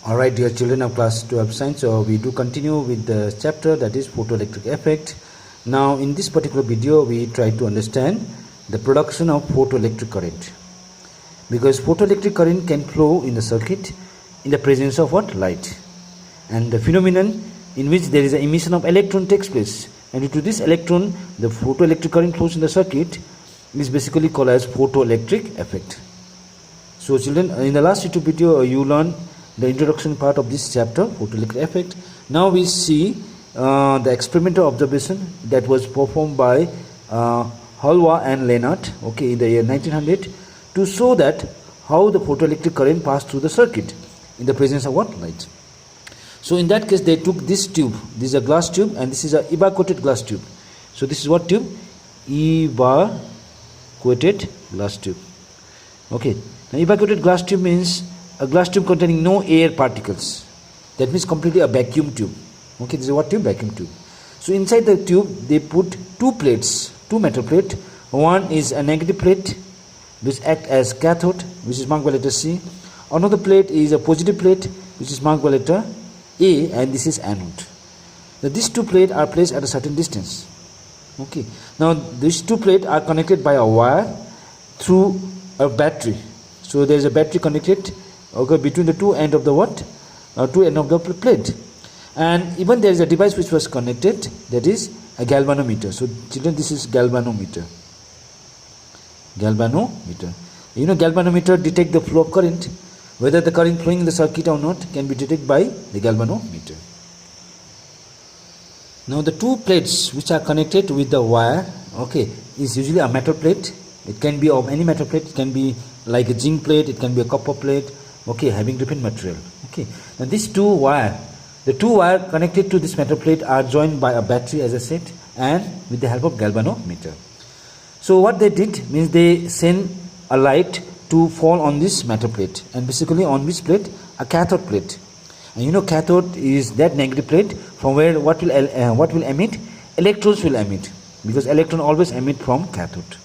Alright, dear children of class 12 science, so we do continue with the chapter that is photoelectric effect. Now in this particular video we try to understand the production of photoelectric current, because photoelectric current can flow in the circuit in the presence of what? Light, and the phenomenon in which there is an emission of electron takes place, and due to this electron the photoelectric current flows in the circuit is basically called as photoelectric effect. So children, in the last YouTube video you learned the introduction part of this chapter, photoelectric effect. Now we see the experimental observation that was performed by Hallwach and Lenard, in the year 1900, to show that how the photoelectric current passed through the circuit in the presence of what? Light. So in that case they took this tube. This is a glass tube and this is a evacuated glass tube. So this is what tube? Evacuated glass tube. Okay. Now evacuated glass tube means a glass tube containing no air particles. That means completely a vacuum tube. Okay, this is what tube? Vacuum tube. So inside the tube they put two plates, two metal plate. One is a negative plate which act as cathode, which is marked by letter C. Another plate is a positive plate which is marked by letter A, and this is anode. Now these two plates are placed at a certain distance. Okay. Now these two plates are connected by a wire through a battery. So there is a battery connected between the two end of the two end of the plate, and even there is a device which was connected, that is a galvanometer. So children, this is galvanometer. Galvanometer. You know, galvanometer detect the flow of current, whether the current flowing in the circuit or not can be detected by the galvanometer. Now the two plates which are connected with the wire, is usually a metal plate. It can be of any metal plate. It can be like a zinc plate, it can be a copper plate, having different material. Now these the two wire connected to this metal plate are joined by a battery, as I said, and with the help of galvanometer. So what they did means they send a light to fall on this metal plate, and basically on which plate? A cathode plate. And you know, cathode is that negative plate from where what will emit? Electrons will emit, because electron always emit from cathode.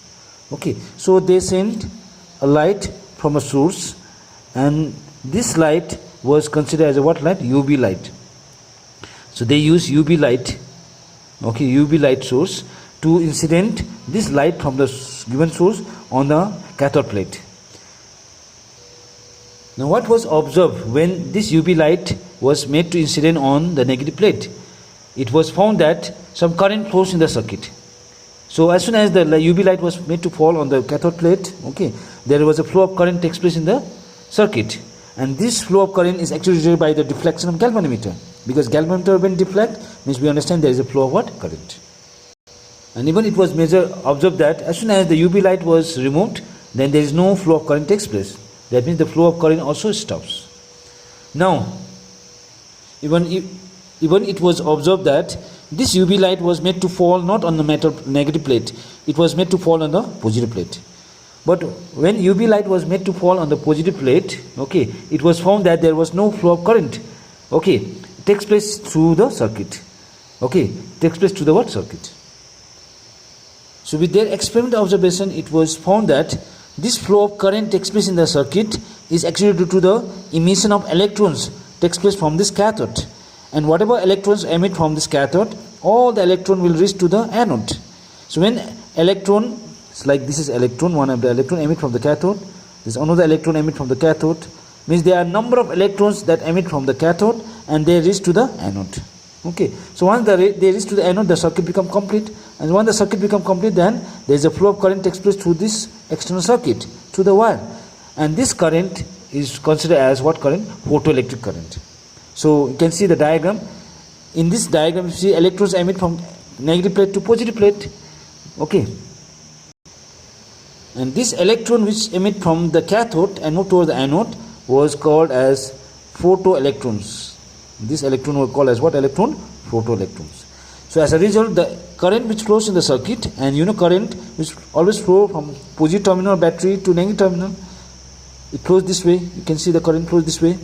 So they sent a light from a source, and this light was considered as a what light? UV light. So they use UV light, UV light source to incident this light from the given source on the cathode plate. Now what was observed when this UV light was made to incident on the negative plate? It was found that some current flows in the circuit. So as soon as the UV light was made to fall on the cathode plate, there was a flow of current takes place in the circuit, and this flow of current is actually generated by the deflection of galvanometer, because galvanometer when deflect means we understand there is a flow of what? Current. And even it was observed that as soon as the UV light was removed, then there is no flow of current takes place. That means the flow of current also stops. Now even it was observed that this UV light was made to fall not on the metal negative plate, it was made to fall on the positive plate. But when UV light was made to fall on the positive plate, it was found that there was no flow of current. It takes place through the circuit. Takes place through the what? Circuit. So with their experimental observation, it was found that this flow of current takes place in the circuit is actually due to the emission of electrons takes place from this cathode. And whatever electrons emit from this cathode, all the electron will reach to the anode. So when electron, like this is electron, one of the electron emit from the cathode, this another electron emit from the cathode, means there are number of electrons that emit from the cathode and they reach to the anode. So once they reach to the anode, the circuit become complete, and once the circuit become complete, then there is a flow of current takes place through this external circuit, through the wire, and this current is considered as what current? Photoelectric current. So you can see the diagram. In this diagram you see electrons emit from negative plate to positive plate. And this electron which emit from the cathode and move towards the anode was called as photoelectrons. This electron was called as what electron? Photoelectrons. So as a result, the current which flows in the circuit, and current which always flow from positive terminal battery to negative terminal, it flows this way. You can see the current flows this way,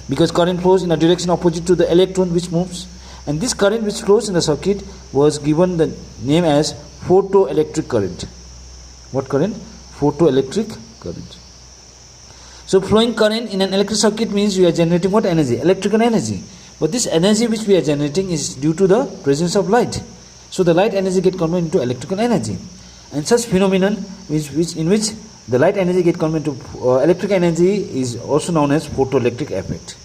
because current flows in a direction opposite to the electron which moves, and this current which flows in the circuit was given the name as photoelectric current. What current? Photoelectric current. So flowing current in an electric circuit means we are generating what energy? Electrical energy. But this energy which we are generating is due to the presence of light. So the light energy get converted into electrical energy. And such phenomenon in which the light energy get converted into electric energy is also known as photoelectric effect.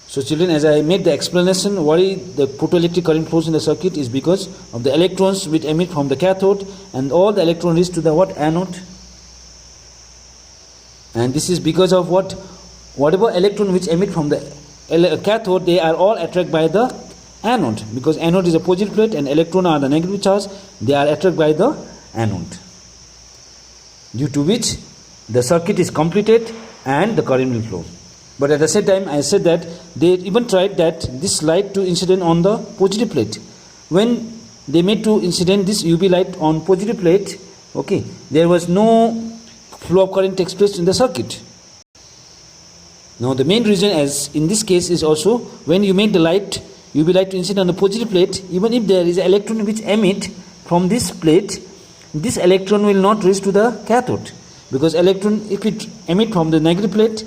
So children, as I made the explanation, why the photoelectric current flows in the circuit is because of the electrons which emit from the cathode, and all the electrons reach to the what? Anode. And this is because of what? Whatever electron which emit from the cathode, they are all attracted by the anode, because anode is a positive plate and electron are the negative charge. They are attracted by the anode, due to which the circuit is completed and the current will flow. But at the same time, I said that they even tried that this light to incident on the positive plate. When they made to incident this UV light on positive plate, okay, there was no flow of current takes place in the circuit. Now the main reason, as in this case, is also when you make the light UV light to incident on the positive plate, even if there is an electron which emit from this plate, this electron will not reach to the cathode, because electron, if it emit from the negative plate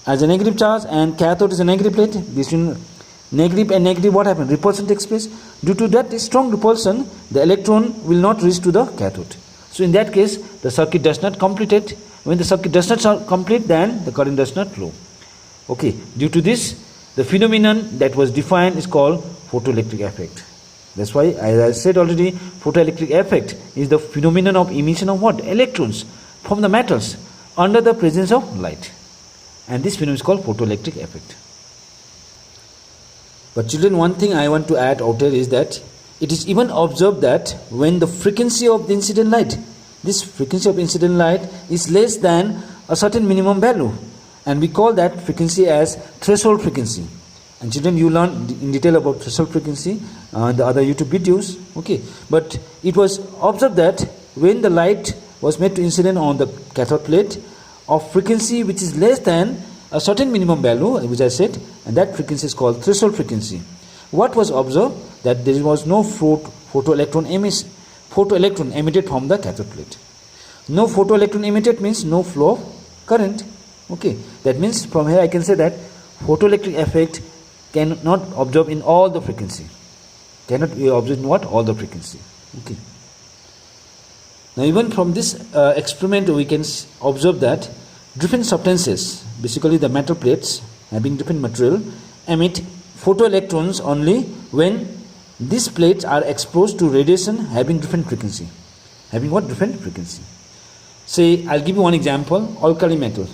as a negative charge and cathode is a negative plate, between negative and negative what happens? Repulsion takes place. Due to that strong repulsion, the electron will not reach to the cathode. So in that case, the circuit does not complete it. When the circuit does not complete, then the current does not flow. Okay, due to this, the phenomenon that was defined is called photoelectric effect. That's why, as I said already, photoelectric effect is the phenomenon of emission of what? Electrons from the metals under the presence of light. And this phenomenon is called photoelectric effect. But children, one thing I want to add out here is that it is even observed that when the frequency of the incident light, this frequency of incident light is less than a certain minimum value, and we call that frequency as threshold frequency. And children, you learn in detail about threshold frequency in the other YouTube videos. Okay, but it was observed that when the light was made to incident on the cathode plate of frequency which is less than a certain minimum value, which I said, and that frequency is called threshold frequency. What was observed? That there was no photoelectron emitted from the cathode plate. No photoelectron emitted means no flow of current. Okay, that means from here I can say that photoelectric effect cannot observe in all the frequency. Cannot be observed in what? All the frequency. Okay. Now even from this experiment we can observe that different substances, basically the metal plates having different material, emit photoelectrons only when these plates are exposed to radiation having different frequency. Having what? Different frequency. Say, I'll give you one example. Alkali metal.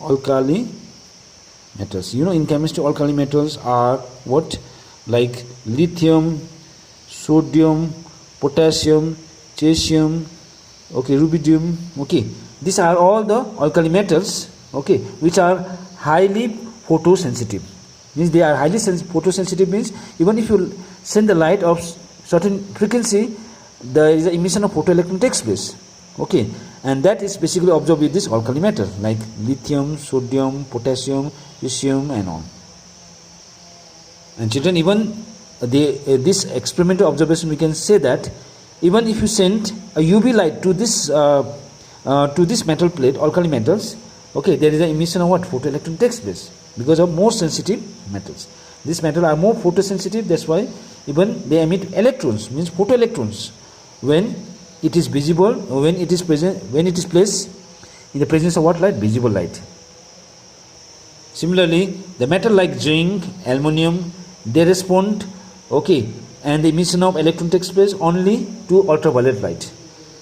Alkali metals. You know, in chemistry alkali metals are what? Like lithium, sodium, potassium, cesium, okay, rubidium. Okay, these are all the alkali metals, okay, which are highly photosensitive. Means they are highly photosensitive means even if you send the light of certain frequency, there is an emission of photoelectron takes place. Okay, and that is basically observed with this alkali metal like lithium, sodium, potassium, cesium and all. And children, even this experimental observation, we can say that even if you send a UV light to this metal plate, alkali metals, okay, there is an emission of what? Photoelectron takes place because of more sensitive metals. These metals are more photosensitive, that's why even they emit electrons, means photoelectrons, when it is visible, or when it is present, when it is placed in the presence of what light? Visible light. Similarly, the metal like zinc, aluminium, they respond, okay, and the emission of electron takes place only to ultraviolet light.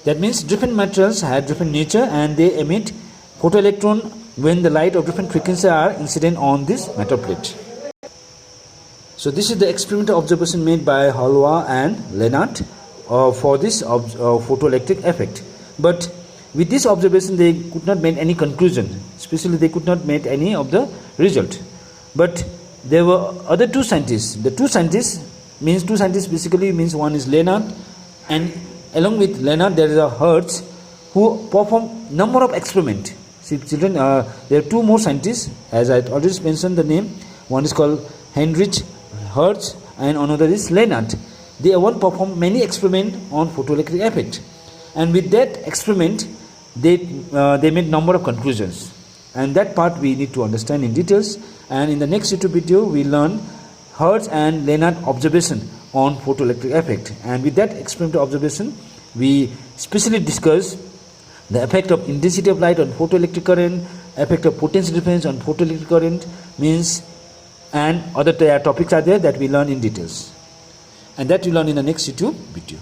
That means different materials have different nature and they emit photoelectron when the light of different frequency are incident on this metal plate. So this is the experimental observation made by Hallwach and Lenard for this photoelectric effect. But with this observation they could not make any conclusion, especially they could not make any of the result. But there were other two scientists. The two scientists basically means one is Lenard, and along with Lenard there is a Hertz who perform number of experiment. See children, there are two more scientists, as I already mentioned the name. One is called Heinrich Hertz and another is Lenard. They one perform many experiment on photoelectric effect, and with that experiment they made number of conclusions, and that part we need to understand in details. And in the next YouTube video we learn Hallwach and Lenard observation on photoelectric effect, and with that experimental observation we specially discuss the effect of intensity of light on photoelectric current, effect of potential difference on photoelectric current means, and other topics are there that we learn in details, and that we learn in the next YouTube video.